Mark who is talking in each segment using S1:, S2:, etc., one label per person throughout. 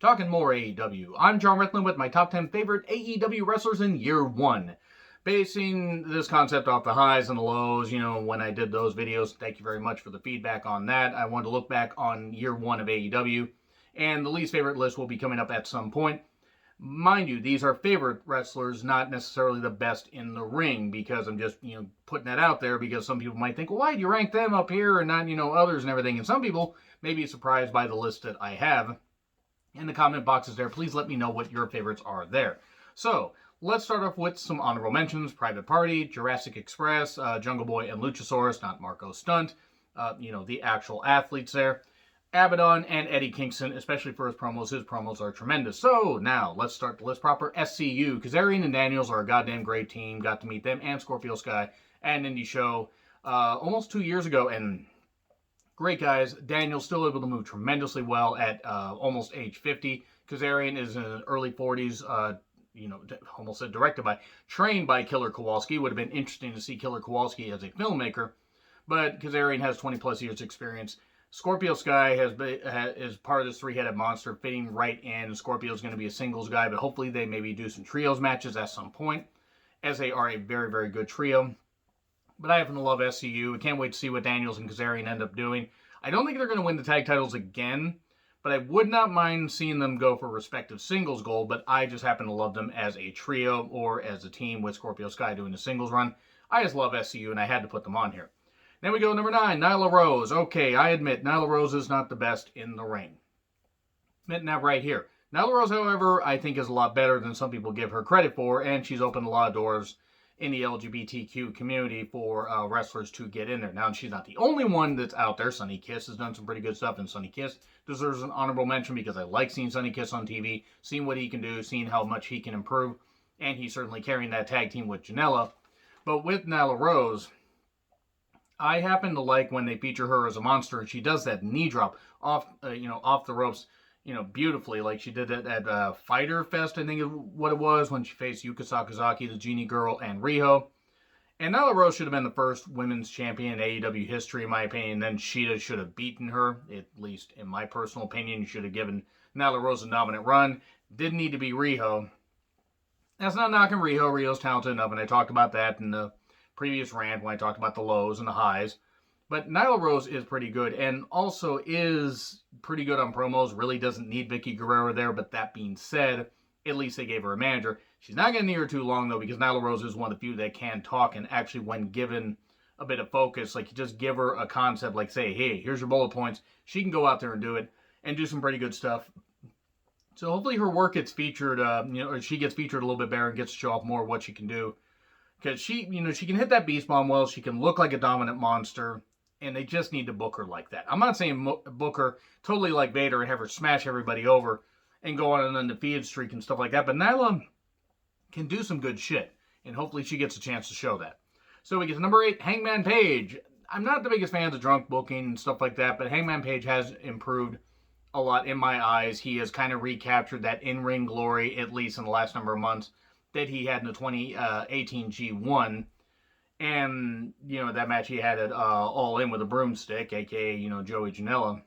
S1: talking more AEW. I'm John Rickland with my top 10 favorite AEW wrestlers in year one. Basing this concept off the highs and the lows, when I did those videos. Thank you very much for the feedback on that. I wanted to look back on year one of AEW, and the least favorite list will be coming up at some point. Mind you, these are favorite wrestlers, not necessarily the best in the ring, because I'm just, putting that out there, because some people might think, well, why do you rank them up here and not, others and everything? And some people may be surprised by the list that I have. In the comment boxes there, please let me know what your favorites are there. So, let's start off with some honorable mentions. Private Party, Jurassic Express, Jungle Boy and Luchasaurus, not Marco Stunt. The actual athletes there. Abaddon and Eddie Kingston, especially for his promos. His promos are tremendous. So, now, let's start the list proper. SCU, Kazarian and Daniels are a goddamn great team. Got to meet them and Scorpio Sky at an indie show almost 2 years ago, and great guys. Daniel's still able to move tremendously well at almost age 50. Kazarian is in his early 40s, almost said trained by Killer Kowalski. Would have been interesting to see Killer Kowalski as a filmmaker, but Kazarian has 20 plus years experience. Scorpio Sky is part of this three-headed monster, fitting right in. Scorpio's going to be a singles guy, but hopefully they maybe do some trios matches at some point, as they are a very, very good trio. But I happen to love SCU. I can't wait to see what Daniels and Kazarian end up doing. I don't think they're going to win the tag titles again, but I would not mind seeing them go for respective singles gold, but I just happen to love them as a trio or as a team with Scorpio Sky doing the singles run. I just love SCU, and I had to put them on here. Then we go number 9, Nyla Rose. Okay, I admit, Nyla Rose is not the best in the ring. Admitting that right here. Nyla Rose, however, I think is a lot better than some people give her credit for, and she's opened a lot of doors in the LGBTQ community for wrestlers to get in there. Now, she's not the only one that's out there. Sonny Kiss has done some pretty good stuff, and Sonny Kiss deserves an honorable mention because I like seeing Sonny Kiss on TV, seeing what he can do, seeing how much he can improve, and he's certainly carrying that tag team with Janela. But with Nyla Rose, I happen to like when they feature her as a monster, and she does that knee drop off the ropes, beautifully, like she did it at Fighter Fest, I think is what it was, when she faced Yuka Sakazaki, the Genie Girl, and Riho. And Nyla Rose should have been the first women's champion in AEW history, in my opinion. Then Shida should have beaten her, at least in my personal opinion. You should have given Nyla Rose a dominant run. Didn't need to be Riho. That's not knocking Riho. Riho's talented enough, and I talked about that in the previous rant when I talked about the lows and the highs. But Nyla Rose is pretty good, and also is pretty good on promos. Really doesn't need Vicky Guerrero there, but that being said, at least they gave her a manager. She's not going to need her too long, though, because Nyla Rose is one of the few that can talk, and actually, when given a bit of focus, like, you just give her a concept, like, say, hey, here's your bullet points. She can go out there and do it, and do some pretty good stuff. So hopefully her work gets featured, or she gets featured a little bit better and gets to show off more of what she can do. Because she can hit that beast bomb well, she can look like a dominant monster, and they just need to book her like that. I'm not saying book her totally like Vader and have her smash everybody over and go on an undefeated streak and stuff like that, but Nyla can do some good shit, and hopefully she gets a chance to show that. So we get to number 8, Hangman Page. I'm not the biggest fan of drunk booking and stuff like that, but Hangman Page has improved a lot in my eyes. He has kind of recaptured that in-ring glory, at least in the last number of months, that he had in the 2018 G1. And, that match he had it All In with a broomstick, aka, Joey Janela.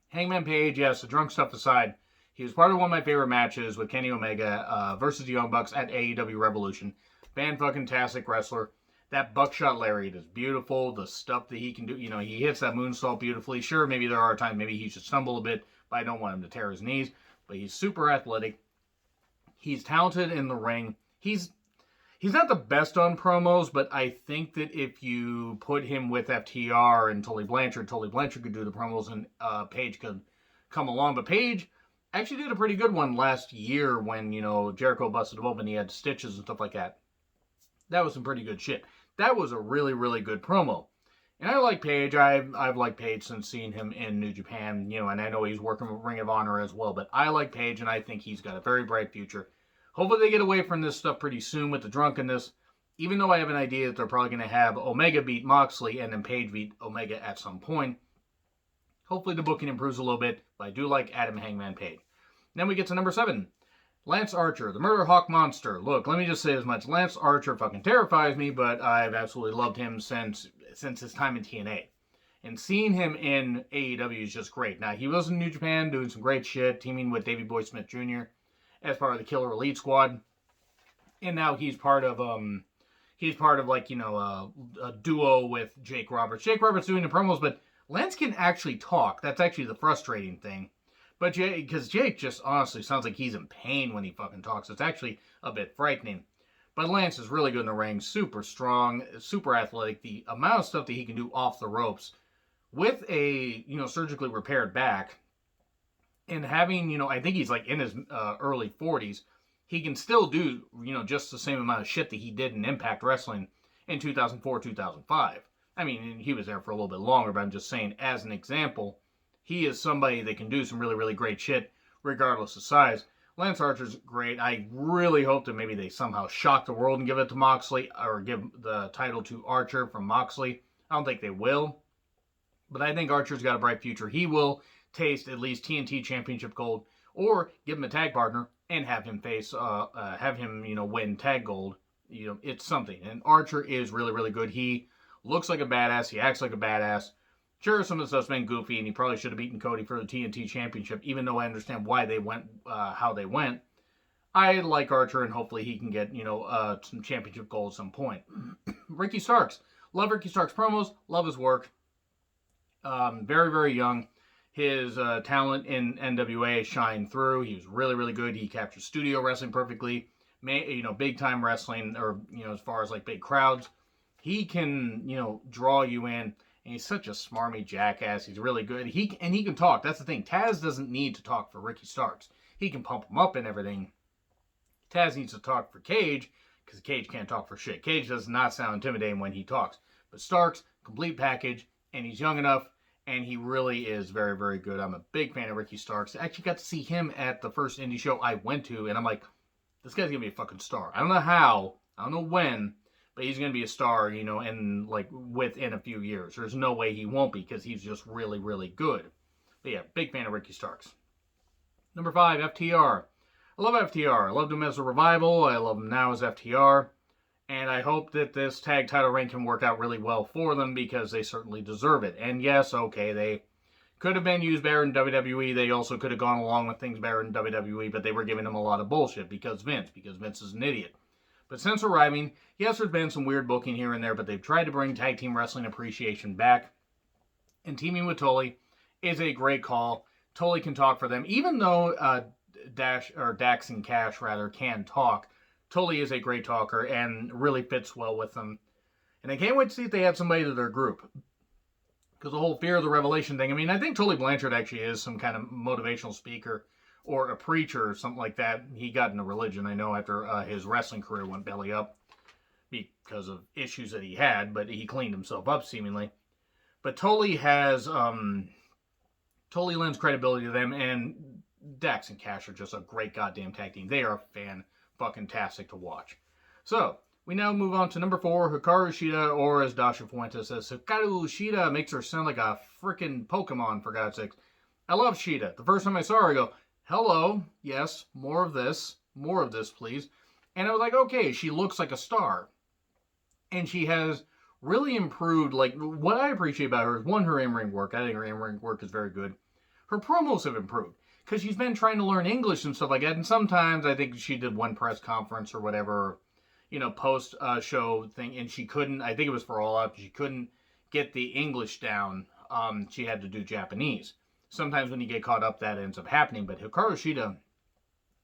S1: Hangman Page, yes, the drunk stuff aside, he was part of one of my favorite matches with Kenny Omega versus the Young Bucks at AEW Revolution. Fan-fucking-tastic wrestler. That buckshot lariat is beautiful. The stuff that he can do, he hits that moonsault beautifully. Sure, maybe there are times maybe he should stumble a bit, but I don't want him to tear his knees. But he's super athletic. He's talented in the ring. He's not the best on promos, but I think that if you put him with FTR and Tully Blanchard could do the promos, and Page could come along. But Page actually did a pretty good one last year when, Jericho busted him open. He had stitches and stuff like that. That was some pretty good shit. That was a really, really good promo. And I like Page. I've liked Page since seeing him in New Japan, and I know he's working with Ring of Honor as well. But I like Page, and I think he's got a very bright future. Hopefully they get away from this stuff pretty soon with the drunkenness, even though I have an idea that they're probably going to have Omega beat Moxley and then Page beat Omega at some point. Hopefully the booking improves a little bit, but I do like Adam Hangman Page. Then we get to number 7. Lance Archer, the Murder Hawk Monster. Look, let me just say as much. Lance Archer fucking terrifies me, but I've absolutely loved him since his time in TNA. And seeing him in AEW is just great. Now, he was in New Japan doing some great shit, teaming with Davey Boy Smith Jr. as part of the Killer Elite Squad. And now he's part of like, a duo with Jake Roberts. Jake Roberts doing the promos, but Lance can actually talk. That's actually the frustrating thing. But because Jake just honestly sounds like he's in pain when he fucking talks. It's actually a bit frightening. But Lance is really good in the ring, super strong, super athletic. The amount of stuff that he can do off the ropes with a, surgically repaired back and having, I think he's like in his early 40s, he can still do, just the same amount of shit that he did in Impact Wrestling in 2004, 2005. I mean, he was there for a little bit longer, but I'm just saying, as an example, he is somebody that can do some really, really great shit, regardless of size. Lance Archer's great. I really hope that maybe they somehow shock the world and give it to Moxley, or give the title to Archer from Moxley. I don't think they will, but I think Archer's got a bright future. He will taste at least TNT Championship gold, or give him a tag partner and have him win tag gold. It's something. And Archer is really, really good. He looks like a badass. He acts like a badass. Sure, some of the stuff's been goofy, and he probably should have beaten Cody for the TNT Championship, even though I understand why they went, how they went. I like Archer, and hopefully he can get, some championship gold at some point. Ricky Starks. Love Ricky Starks' promos. Love his work. Very, very young. His talent in NWA shined through. He was really, really good. He captured studio wrestling perfectly. Big time wrestling, or, as far as like big crowds. He can, draw you in. And he's such a smarmy jackass. He's really good. He can talk. That's the thing. Taz doesn't need to talk for Ricky Starks. He can pump him up and everything. Taz needs to talk for Cage, because Cage can't talk for shit. Cage does not sound intimidating when he talks. But Starks, complete package, and he's young enough, and he really is very, very good. I'm a big fan of Ricky Starks. I actually got to see him at the first indie show I went to, and I'm like, this guy's going to be a fucking star. I don't know how. I don't know when. But he's going to be a star, in within a few years. There's no way he won't be, because he's just really, really good. But yeah, big fan of Ricky Starks. Number 5, FTR. I love FTR. I loved him as a Revival. I love him now as FTR. And I hope that this tag title reign can work out really well for them, because they certainly deserve it. And yes, okay, they could have been used better in WWE. They also could have gone along with things better in WWE, but they were giving them a lot of bullshit because Vince is an idiot. But since arriving, yes, there's been some weird booking here and there, but they've tried to bring Tag Team Wrestling Appreciation back. And teaming with Tully is a great call. Tully can talk for them. Even though Dax and Cash, can talk, Tully is a great talker and really fits well with them. And I can't wait to see if they add somebody to their group. Because the whole Fear of the Revelation thing, I think Tully Blanchard actually is some kind of motivational speaker, or a preacher or something like that. He got into religion, I know, after his wrestling career went belly up because of issues that he had, but he cleaned himself up seemingly. But Tully lends credibility to them, and Dax and Cash are just a great goddamn tag team. They are fan-fucking-tastic to watch. So, we now move on to number 4, Hikaru Shida, or as Dasha Fuentes says, Hikaru Shida. Makes her sound like a freaking Pokemon, for God's sakes. I love Shida. The first time I saw her, I go, hello, yes, more of this, please. And I was like, okay, she looks like a star. And she has really improved, what I appreciate about her is, one, her in-ring work. I think her in-ring work is very good. Her promos have improved, because she's been trying to learn English and stuff like that, and sometimes I think she did one press conference or whatever, post-show thing, and she couldn't, I think it was for All Out, she couldn't get the English down. She had to do Japanese. Sometimes when you get caught up, that ends up happening. But Hikaru Shida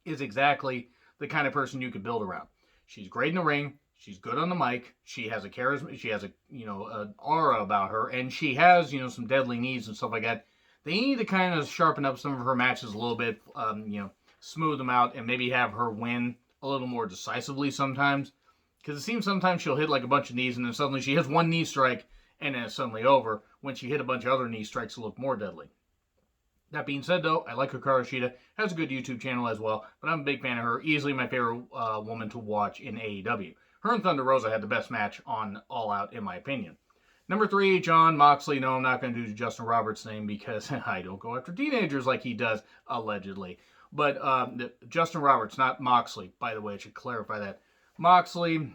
S1: is exactly the kind of person you could build around. She's great in the ring. She's good on the mic. She has a charisma. She has an aura about her, and she has some deadly knees and stuff like that. They need to kind of sharpen up some of her matches a little bit, smooth them out, and maybe have her win a little more decisively sometimes. Because it seems sometimes she'll hit like a bunch of knees, and then suddenly she hits one knee strike, and then it's suddenly over. When she hit a bunch of other knee strikes, to look more deadly. That being said, though, I like Hikaru Shida. Has a good YouTube channel as well, but I'm a big fan of her. Easily my favorite woman to watch in AEW. Her and Thunder Rosa had the best match on All Out, in my opinion. Number 3, Jon Moxley. No, I'm not going to do Justin Roberts' name because I don't go after teenagers like he does, allegedly. But Justin Roberts, not Moxley. By the way, I should clarify that. Moxley,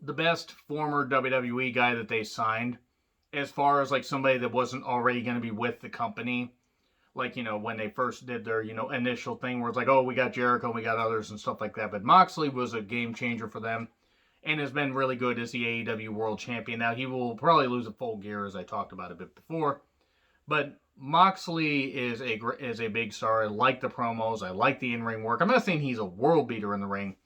S1: the best former WWE guy that they signed. as far as like somebody that wasn't already going to be with the company. Like, when they first did their, initial thing where it's like, oh, we got Jericho, we got others and stuff like that. But Moxley was a game changer for them and has been really good as the AEW World Champion. Now, he will probably lose a Full Gear, as I talked about a bit before. But Moxley is a big star. I like the promos. I like the in-ring work. I'm not saying he's a world beater in the ring,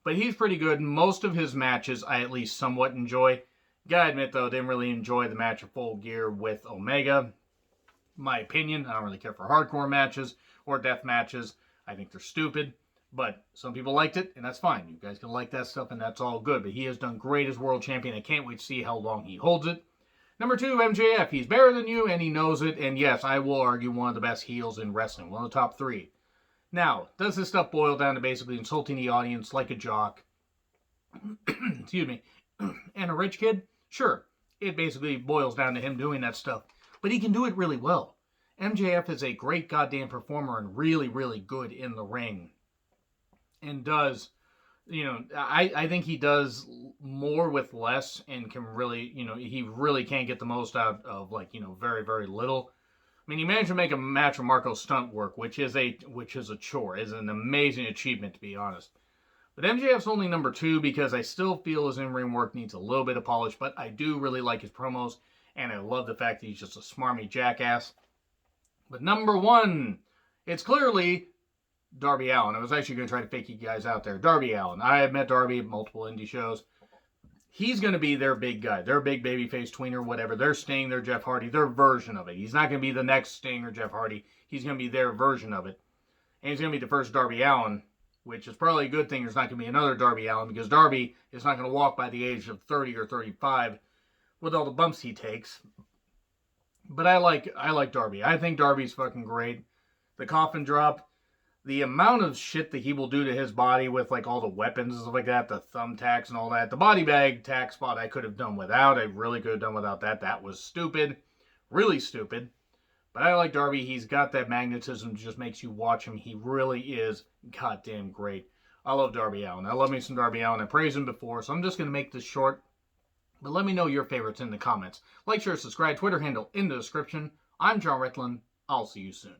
S1: but he's pretty good. Most of his matches I at least somewhat enjoy. Gotta admit, though, didn't really enjoy the match of Full Gear with Omega. My opinion, I don't really care for hardcore matches or death matches. I think they're stupid, but some people liked it, and that's fine. You guys can like that stuff, and that's all good. But he has done great as world champion. I can't wait to see how long he holds it. Number 2, MJF. He's better than you, and he knows it. And yes, I will argue one of the best heels in wrestling. One of the top 3. Now, does this stuff boil down to basically insulting the audience like a jock? Excuse me. And a rich kid? Sure. It basically boils down to him doing that stuff. But he can do it really well. MJF is a great goddamn performer and really, really good in the ring. And does, I think he does more with less and can really, he really can get the most out of, very, very little. I mean, he managed to make a match with Marco Stunt work, which is a chore. It's an amazing achievement, to be honest. But MJF's only number 2 because I still feel his in-ring work needs a little bit of polish, but I do really like his promos. And I love the fact that he's just a smarmy jackass. But number 1, it's clearly Darby Allen. I was actually going to try to fake you guys out there. Darby Allen. I have met Darby at multiple indie shows. He's going to be their big guy. Their big babyface tweener, whatever. Their Sting, their Jeff Hardy, their version of it. He's not going to be the next Sting or Jeff Hardy. He's going to be their version of it. And he's going to be the first Darby Allen, which is probably a good thing. There's not going to be another Darby Allen because Darby is not going to walk by the age of 30 or 35 with all the bumps he takes. But I like Darby. I think Darby's fucking great. The coffin drop, the amount of shit that he will do to his body with like all the weapons and stuff like that, the thumbtacks and all that. The body bag tack spot I could have done without. I really could have done without that. That was stupid. Really stupid. But I like Darby. He's got that magnetism that just makes you watch him. He really is goddamn great. I love Darby Allin. I love me some Darby Allin. I praised him before, so I'm just going to make this short. But let me know your favorites in the comments. Like, share, subscribe, Twitter handle in the description. I'm John Ritlin. I'll see you soon.